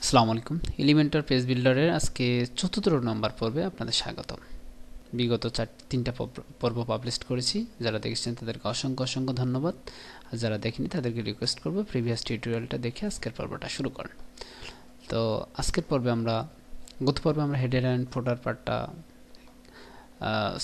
আসসালামু আলাইকুম। Elementor page বিল্ডারের আজকে ৪র্থ নম্বর পর্বে আপনাদের স্বাগতম। বিগত তিনটা পর্ব পাবলিশ করেছি। যারা দেখেছেন তাদেরকে অসংখ্য ধন্যবাদ। আর যারা দেখেনি তাদেরকে রিকোয়েস্ট করব প্রিভিয়াস টিউটোরিয়ালটা দেখে আজকের পর্বটা শুরু করেন। তো আজকের পর্বে গত পর্বে আমরা হেডার অ্যান্ড ফোটার পার্টটা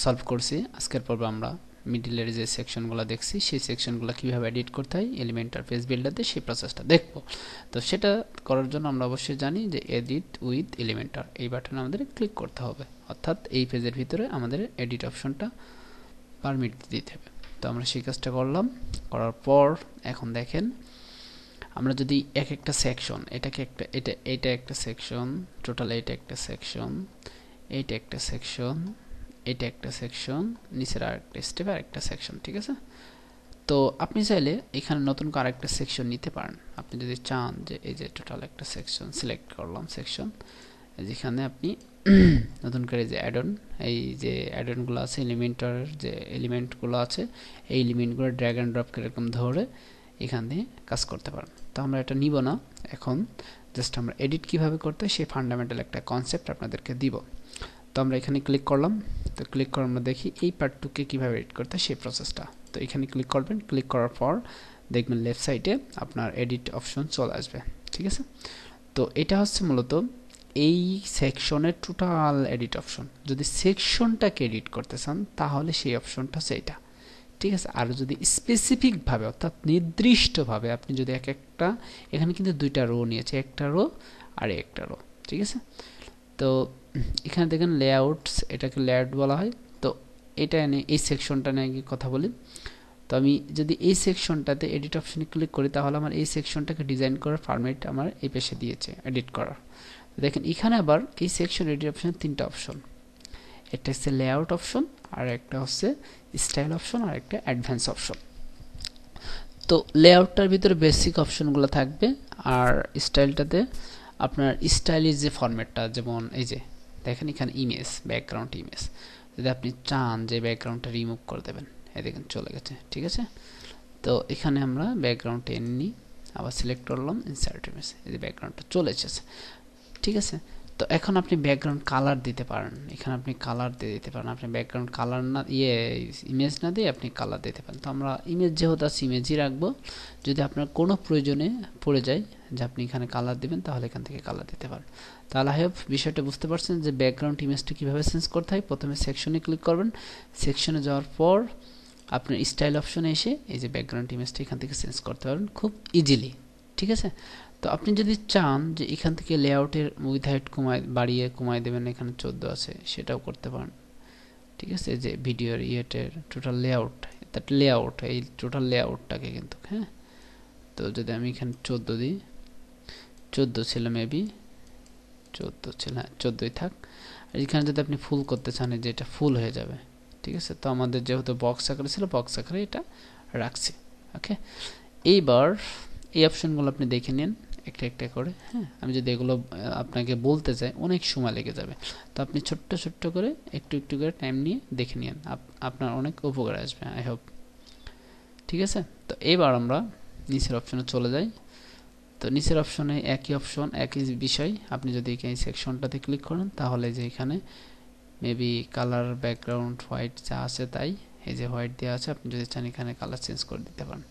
সলভ করছি। আজকের পর্বে আমরা মিডলের যে সেকশনগুলো দেখছি সেই সেকশনগুলো কীভাবে এডিট করতে হয় এলিমেন্টর পেজ বিল্ডারতে সেই প্রসেসটা দেখব। তো সেটা করার জন্য আমরা অবশ্যই জানি যে এডিট উইথ এলিমেন্টর এই বাটনে আমাদের ক্লিক করতে হবে, অর্থাৎ এই পেজের ভিতরে আমাদের এডিট অপশনটা পারমিট দিতে হবে। তো আমরা সেই কাজটা করলাম। করার পর এখন দেখেন আমরা যদি এক একটা সেকশন এটা একটা সেকশন, টোটাল এটা একটা সেকশন, এইটা একটা সেকশন, এটা একটা সেকশন, নিচের আরেকটা স্টেপ আরেকটা সেকশন, ঠিক আছে। তো আপনি চাইলে এখানে নতুন করে আরেকটা সেকশন নিতে পারেন। আপনি যদি চান যে এই যে টোটাল একটা সেকশন সিলেক্ট করলাম সেকশন, যেখানে আপনি নতুন করে যে এই যে অ্যাডনগুলো আছে এলিমেন্টরের যে এলিমেন্টগুলো আছে এই এলিমেন্টগুলো ড্র্যাগ অ্যান্ড ড্রপ করে এরকম ধরে এখান দিয়ে কাজ করতে পারেন। তো আমরা এটা নিব না, এখন জাস্ট আমরা এডিট কিভাবে করতে হয় সেই ফান্ডামেন্টাল একটা কনসেপ্ট আপনাদেরকে দিব। তো আমরা এখানে ক্লিক করলাম। তো ক্লিক করে আমরা দেখি এই পার্টটুকে কীভাবে এডিট করতে হয় সেই প্রসেসটা। তো এখানে ক্লিক করবেন, ক্লিক করার পর দেখবেন লেফট সাইডে আপনার এডিট অপশন চলে আসবে, ঠিক আছে। তো এটা হচ্ছে মূলত এই সেকশনের টোটাল এডিট অপশন। যদি সেকশনটাকে এডিট করতে চান তাহলে সেই অপশনটা হচ্ছে এটা, ঠিক আছে। আর যদি স্পেসিফিকভাবে অর্থাৎ নির্দিষ্টভাবে আপনি যদি একটা এখানে কিন্তু দুইটা রো নিয়েছে, একটা রো আর একটা রো, ঠিক আছে। তো এখানে দেখেন লেআউটস, এটাকে লেআউট বলা হয়। তো এটা নিয়ে এই সেকশনটা নিয়ে কথা বলি। তো আমি যদি এই সেকশনটাতে এডিট অপশনে ক্লিক করি তাহলে আমার এই সেকশনটাকে ডিজাইন করার ফরম্যাট আমার এই পেশে দিয়েছে এডিট করার। দেখেন এখানে আবার এই সেকশন এডিট অপশন তিনটা অপশন, একটা হচ্ছে লেআউট অপশন, আর একটা হচ্ছে স্টাইল অপশন, আর একটা অ্যাডভান্স অপশন। তো লেআউটটার ভিতরে বেসিক অপশনগুলো থাকবে, আর স্টাইলটাতে আপনার স্টাইলের যে ফরম্যাটটা, যেমন এই যে দেখেন এখানে ইমেজ, ব্যাকগ্রাউন্ড ইমেজ, যদি আপনি চান যে ব্যাকগ্রাউন্ডটা রিমুভ করে দেবেন, এই দেখেন চলে গেছে, ঠিক আছে। তো এখানে আমরা ব্যাকগ্রাউন্ড টেনে নিই, আবার সিলেক্ট করলাম ইনসার্ট ইমেজ, এই যে ব্যাকগ্রাউন্ডটা চলে এসেছে, ঠিক আছে। তো এখন আপনি ব্যাকগ্রাউন্ড কালার দিতে পারেন, এখানে আপনি কালার দিয়ে দিতে পারেন। আপনি ব্যাকগ্রাউন্ড কালার না ইমেজ না দিয়ে আপনি কালার দিতে পারেন। তো আমরা ইমেজ যেহেতু আছে ইমেজই রাখবো। যদি আপনার কোনো প্রয়োজনে পড়ে যায় যে আপনি এখানে কালার দিবেন তাহলে এখান থেকে কালার দিতে পারেন। তাহলে আই হোপ বিষয়টা বুঝতে পারছেন যে ব্যাকগ্রাউন্ড ইমেজটা কীভাবে চেঞ্জ করতে হয়। প্রথমে সেকশনে ক্লিক করবেন, সেকশনে যাওয়ার পর আপনার স্টাইল অপশনে এসে এই যে ব্যাকগ্রাউন্ড ইমেজটা এখান থেকে চেঞ্জ করতে পারবেন খুব ইজিলি, ঠিক আছে। তো আপনি যদি চান যে এখান থেকে লেআউটের উইথ হাইট বাড়িয়ে কমায় দেবেন, এখানে 14 আছে, সেটাও করতে পারেন, ঠিক আছে। যে ভিডিওর ইয়েটের টোটাল লেআউট এই টোটাল লেআউটটাকে কিন্তু, হ্যাঁ। তো যদি আমি এখানে 14 দিই, 14 ছিল মেবি, 14 ছিল, হ্যাঁ 14ই থাক। আর এখানে যদি আপনি ফুল করতে চান যে এটা ফুল হয়ে যাবে, ঠিক আছে। তো আমাদের যেহেতু বক্স আকারে ছিল বক্স আকারে এটা রাখছি, ওকে। এইবার এই অপশনগুলো আপনি দেখে নিন একটা একটা করে, হ্যাঁ। আমি যদি এগুলো আপনাকে বলতে চাই অনেক সময় লেগে যাবে। তো আপনি ছোট্ট ছোট্ট করে একটু একটু করে টাইম নিয়ে দেখে নিন, আপনার অনেক উপকার আসবে আই হোপ, ঠিক আছে। তো এবার আমরা নিচের অপশনে চলে যাই। তো নিচের অপশনে একই অপশন একই বিষয়, আপনি যদি এই সেকশনটাতে ক্লিক করেন তাহলে যে এখানে মেবি কালার ব্যাকগ্রাউন্ড হোয়াইট যা আছে তাই, এই যে হোয়াইট দেওয়া আছে, আপনি যদি চান এখানে কালার চেঞ্জ করে দিতে পারেন।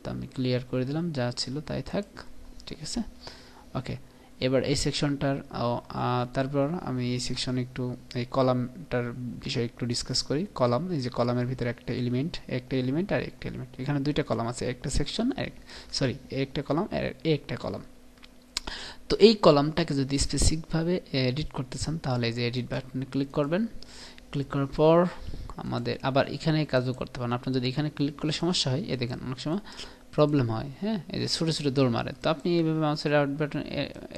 তো আমি ক্লিয়ার করে দিলাম, যা ছিল তাই থাক, ঠিক আছে, ওকে। এবার এই সেকশনটার তারপর আমি এই সেকশনে একটু এই কলামটার বিষয়ে একটু ডিসকাস করি। কলাম, এই যে কলামের ভিতরে একটা এলিমেন্ট আর একটা এলিমেন্ট, এখানে দুইটা কলাম আছে, একটা সেকশন সরি একটা কলাম আর একটা কলাম। তো এই কলামটাকে যদি স্পেসিফিকভাবে এডিট করতে চান তাহলে এই যে এডিট বাটনে ক্লিক করবেন। ক্লিক করার পর আমাদের আবার এখানে কাজও করতে পারেন। আপনার যদি এখানে ক্লিক করলে সমস্যা হয়, এ দেখেন অনেক সময় প্রবলেম হয়, হ্যাঁ, এই যে ছোটো ছোটো দৌড় মারে। তো আপনি এইভাবে মাউসের রাইট বাটন,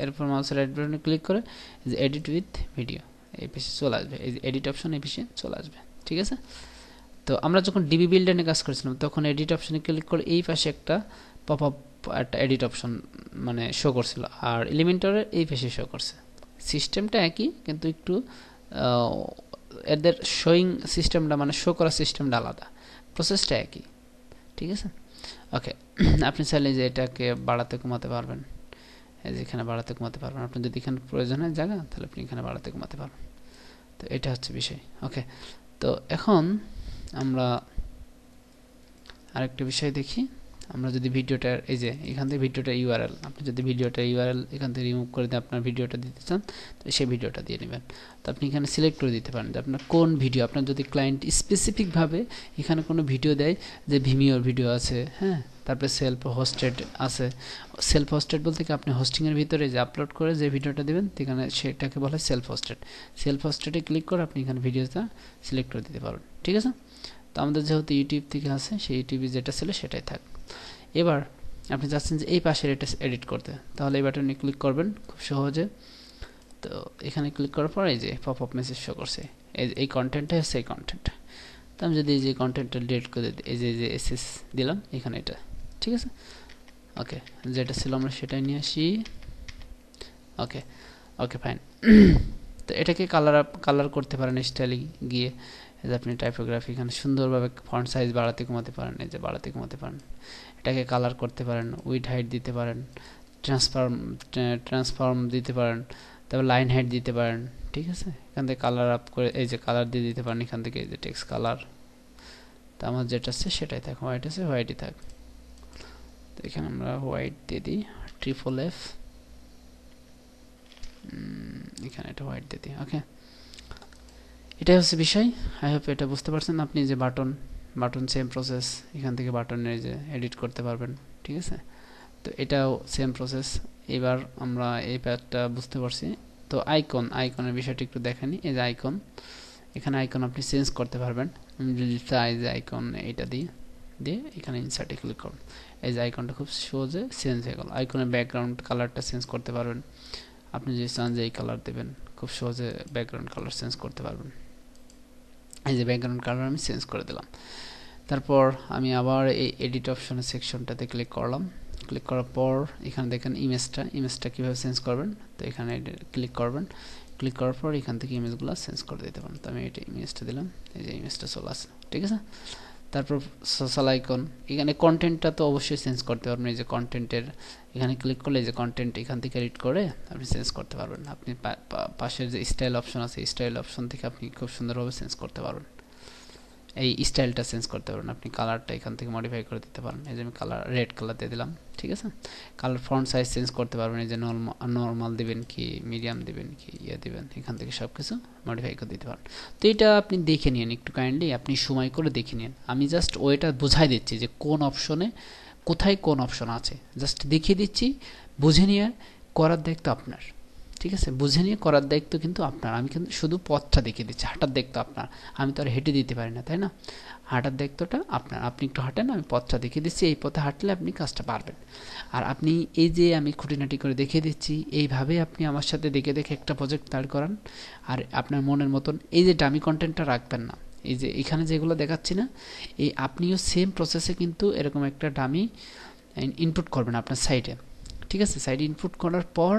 এরপর মাউসের রাইট বাটনে ক্লিক করে যে এডিট উইথ ভিডিও এই পেজে চলে আসবে, এই যে এডিট অপশন এই পেজে চলে আসবে, ঠিক আছে। তো আমরা যখন ডিবি বিল্ডার নিয়ে কাজ করেছিলাম তখন এডিট অপশনে ক্লিক করে এই পাশে একটা পপ আপ একটা এডিট অপশন মানে শো করছিল, আর এলিমেন্টরের এই পেজে শো করছে। সিস্টেমটা একই কিন্তু একটু এদের শোয়িং সিস্টেমটা মানে শো করার সিস্টেমটা আলাদা, প্রসেসটা একই, ঠিক আছে, ওকে। আপনি চাইলে যে এটাকে বাড়াতে কমাতে পারবেন, এই যে এখানে বাড়াতে কমাতে পারবেন। আপনার যদি এখানে প্রয়োজন হয় জায়গা, তাহলে আপনি এখানে বাড়াতে কমাতে পারবেন। তো এটা হচ্ছে বিষয়। ওকে, তো এখন আমরা আরেকটা বিষয় দেখি। আমরা যদি ভিডিওটার এই যে এখান থেকে ভিডিওটা ইউআরএল, আপনি যদি ভিডিওটা ইউআরএল এখান থেকে রিমুভ করে দিয়ে আপনার ভিডিওটা দিতে চান, তো সেই ভিডিওটা দিয়ে নেবেন। তো আপনি এখানে সিলেক্ট করে দিতে পারেন যে আপনার কোন ভিডিও, আপনার যদি ক্লায়েন্ট স্পেসিফিকভাবে এখানে কোনো ভিডিও দেয় যে ভিমিওর ভিডিও আছে, হ্যাঁ, তারপরে সেলফ হোস্টেড আছে। সেলফ হোস্টেড বলতে কি আপনি হোস্টিংয়ের ভিতরে যে আপলোড করে যে ভিডিওটা দেবেন এখানে সেটাকে বলা হয় সেলফ হোস্টেড। সেলফ হোস্টেডে ক্লিক করে আপনি এখানে ভিডিওটা সিলেক্ট করে দিতে পারবেন। ঠিক আছে, তো আমাদের যেহেতু ইউটিউব থেকে আছে, সেই ইউটিউবে যেটা ছিল সেটাই থাক। এবার আপনি চাচ্ছেন যে এই পাশের এটা এডিট করতে, তাহলে এই বাটনে ক্লিক করবেন খুব সহজে। তো এখানে ক্লিক করার পর এই যে পপ আপ মেসেজ শো করছে, এই কন্টেন্টটা হচ্ছে এই কন্টেন্ট। তো আমি যদি এই যে কন্টেন্টটা ডিলিট করে দিই, এই যে এসএস দিলাম এখানে এটা, ঠিক আছে। ওকে, যেটা ছিল আমরা সেটাই নিয়ে আসি। ওকে ওকে ফাইন। তো এটাকে কালার করতে পারেন স্টাইলে গিয়ে। এই যে আপনি টাইপোগ্রাফি এখানে সুন্দরভাবে ফন্ট সাইজ বাড়াতে কমাতে পারেন, এই যে বাড়াতে কমাতে পারেন। এটাকে কালার করতে পারেন, উইড হাইট দিতে পারেন, ট্রান্সফর্ম দিতে পারেন, তারপর লাইন হাইট দিতে পারেন। ঠিক আছে, এখান থেকে কালার আপ করে এই যে কালার দিয়ে দিতে পারেন এখান থেকে, এই যে টেক্সট কালার। তো আমার যেটা আছে সেটাই থাক, হোয়াইট আছে হোয়াইটই থাক। তো এখানে আমরা হোয়াইট দিয়ে দিই, ট্রিপল এফ, এখানে এটা হোয়াইট দিয়ে দিই। ওকে, এটাই হচ্ছে বিষয়। আই হোপ এটা বুঝতে পারছেন। আপনি যে বাটন সেম প্রসেস, এখান থেকে বাটনের যে এডিট করতে পারবেন। ঠিক আছে, তো এটাও সেম প্রসেস। এবার আমরা এই প্যাডটা বুঝতে পারছি। তো আইকনের বিষয়টা একটু দেখেনি। এই যে আইকন, এখানে আইকন আপনি চেঞ্জ করতে পারবেন। যদি চাই যে আইকন এইটা দিয়ে এখানে ইনসার্টে ক্লিক করুন, এই যে আইকনটা খুব সহজে চেঞ্জ হয়ে গেল। আইকনের ব্যাকগ্রাউন্ড কালারটা চেঞ্জ করতে পারবেন। আপনি যদি চান যে এই কালার দেবেন, খুব সহজে ব্যাকগ্রাউন্ড কালার চেঞ্জ করতে পারবেন। এই যে ব্যাকগ্রাউন্ড কালার আমি চেঞ্জ করে দিলাম। তারপর আমি আবার এই এডিট অপশনের সেকশনটাতে ক্লিক করলাম। ক্লিক করার পর এখানে দেখেন ইমেজটা কীভাবে চেঞ্জ করবেন। তো এখানে ক্লিক করবেন, ক্লিক করার পর এখান থেকে ইমেজগুলো চেঞ্জ করে দিতে পারেন। তো আমি এটা ইমেজটা দিলাম, এই যে ইমেজটা চলে আসে। ঠিক আছে, তারপর সোশ্যাল আইকন, এখানে কন্টেন্টটা তো অবশ্যই চেঞ্জ করতে পারবেন। এই যে কন্টেন্টের এখানে ক্লিক করলে এই যে কন্টেন্ট এখান থেকে এডিট করে আপনি চেঞ্জ করতে পারবেন। আপনি পাশের যে স্টাইল অপশন আছে, স্টাইল অপশন থেকে আপনি খুব সুন্দরভাবে চেঞ্জ করতে পারবেন। এই স্টাইলটা চেঞ্জ করতে পারবেন, আপনি কালারটা এখান থেকে মডিফাই করে দিতে পারেন। এই যে আমি কালার রেড কালার দিয়ে দিলাম। ঠিক আছে, কালার ফন্ট সাইজ চেঞ্জ করতে পারবেন। এই যে নর্মাল দিবেন কি মিডিয়াম দিবেন কি দিবেন, এখান থেকে সব কিছু মডিফাই করে দিতে পারেন। তো এটা আপনি দেখে নিন একটু কাইন্ডলি, আপনি সময় করে দেখে নিন। আমি জাস্ট ওইটা বোঝাই দিচ্ছি যে কোন অপশনে কোথায় কোন অপশন আছে, জাস্ট দেখিয়ে দিচ্ছি। বুঝে নিয়ে করার দায়িত্ব আপনার। ঠিক আছে, বুঝে নিয়ে করার দায়িত্ব কিন্তু আপনার। আমি কিন্তু শুধু পথটা দেখিয়ে দিচ্ছি, হাঁটার দায়িত্ব আপনার। আমি তো আর হেঁটে দিতে পারি না, তাই না? হাঁটার দায়িত্বটা আপনার। আপনি একটু হাঁটেন, আমি পথটা দেখিয়ে দিচ্ছি। এই পথে হাঁটলে আপনি কাজটা পারবেন। আর আপনি এই যে আমি খুঁটিনাটি করে দেখিয়ে দিচ্ছি, এইভাবে আপনি আমার সাথে দেখে দেখে একটা প্রজেক্ট দাঁড় করান। আর আপনার মনের মতন এই যে ডামি কন্টেন্টটা রাখবেন না। এই যে এখানে যেগুলো দেখাচ্ছি না, এই আপনিও সেম প্রসেসে কিন্তু এরকম একটা ডামি ইনপুট করবেন আপনার সাইটে। ঠিক আছে, সাইডে ইনপুট করার পর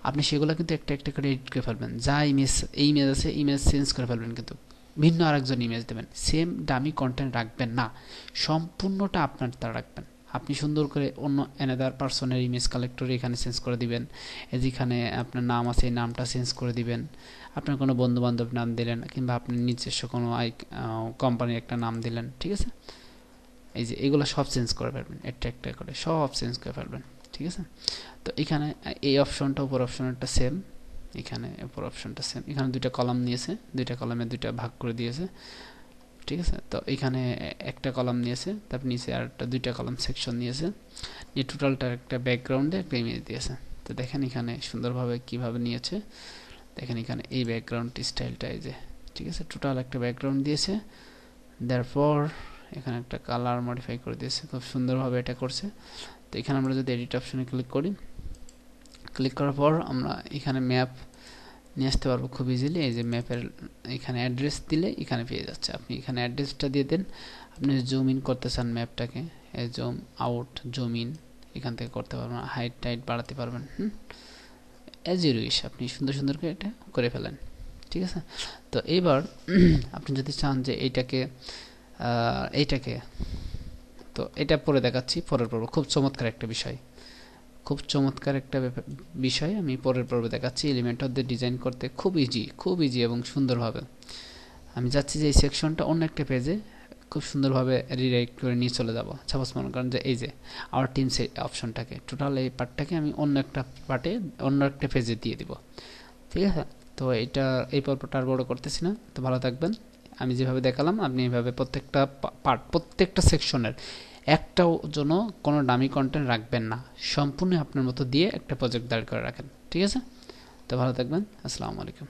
আপনি সেগুলো কিন্তু একটা একটা করে এডিট করে ফেলবেন। যা এই ইমেজ আছে, ইমেজ চেঞ্জ করে ফেলবেন, কিন্তু ভিন্ন আরেকজন ইমেজ দেবেন। সেম ডামি কন্টেন্ট রাখবেন না, সম্পূর্ণটা আপনার দ্বারা রাখবেন। আপনি সুন্দর করে অন্য অ্যানাদার পার্সনের ইমেজ কালেক্টরে এখানে চেঞ্জ করে দিবেন। যেখানে আপনার নাম আছে এই নামটা চেঞ্জ করে দিবেন। আপনার কোনো বন্ধু বান্ধব নাম দিলেন, কিংবা আপনি নিজস্ব কোনো কোম্পানির একটা নাম দিলেন। ঠিক আছে, এই যে এগুলো সব চেঞ্জ করে ফেলবেন, একটা একটা করে সব চেঞ্জ করে ফেলবেন। ঠিক আছে, তো এখানে এই অপশনটা উপর অপশনটা সেম, এখানে উপর অপশনটা সেম। এখানে দুইটা কলাম নিয়েছে, দুইটা কলামে দুইটা ভাগ করে দিয়েছে। ঠিক আছে, তো এখানে একটা কলাম নিয়েছে, তারপর নিচে আর একটা দুইটা কলাম সেকশন নিয়েছে, নিয়ে টোটালটার একটা ব্যাকগ্রাউন্ডে একটা ইমেজ দিয়েছে। তো দেখেন এখানে সুন্দরভাবে কিভাবে নিয়েছে। দেখেন এখানে এই ব্যাকগ্রাউন্ড স্টাইলটা এই যে, ঠিক আছে, টোটাল একটা ব্যাকগ্রাউন্ড দিয়েছে। তারপর এখানে একটা কালার মডিফাই করে দিয়েছে, খুব সুন্দরভাবে এটা করছে। তো এখানে আমরা যদি এডিট অপশনে ক্লিক করি, ক্লিক করার পর আমরা এখানে ম্যাপ নিয়ে আসতে পারবো খুব ইজিলি। এই যে ম্যাপের এখানে অ্যাড্রেস দিলে এখানে পেয়ে যাচ্ছে। আপনি এখানে অ্যাড্রেসটা দিয়ে দেন। আপনি জুম ইন করতে চান ম্যাপটাকে, জুম আউট জুম ইন এখান থেকে করতে পারবেন। হাইট টাইট বাড়াতে পারবেন, অ্যাজ ইউ উইশ। আপনি সুন্দর সুন্দর করে এটা করে ফেলেন। ঠিক আছে, তো এইবার আপনি যদি চান যে এইটাকে তো এটা পরে দেখাচ্ছি, পরের পর্ব। খুব চমৎকার একটা বিষয়, খুব চমৎকার একটা বিষয়, আমি পরের পর্বে দেখাচ্ছি। এলিমেন্টর দিয়ে ডিজাইন করতে খুব ইজি এবং সুন্দরভাবে। আমি চাচ্ছি যে এই সেকশনটা অন্য একটা পেজে খুব সুন্দরভাবে রিরাইট করে নিয়ে চলে যাব। সাপোজ মনে করেন যে এই যে আওয়ার টিমস অপশনটাকে, টোটাল এই পার্টটাকে আমি অন্য একটা পার্টে অন্য একটা পেজে দিয়ে দিব। ঠিক আছে, তো এটা এই পর্বটা আর বড় করতেছি না। তো ভালো থাকবেন। আমি যেভাবে দেখালাম আপনি এইভাবে প্রত্যেকটা পার্ট, প্রত্যেকটা সেকশনের একটাও জন্য কোনো ডামি কন্টেন্ট রাখবেন না, সম্পূর্ণ আপনার মতো দিয়ে একটা প্রজেক্ট দাঁড় করে রাখেন। ঠিক আছে, তো ভালো থাকবেন। আসসালামু আলাইকুম।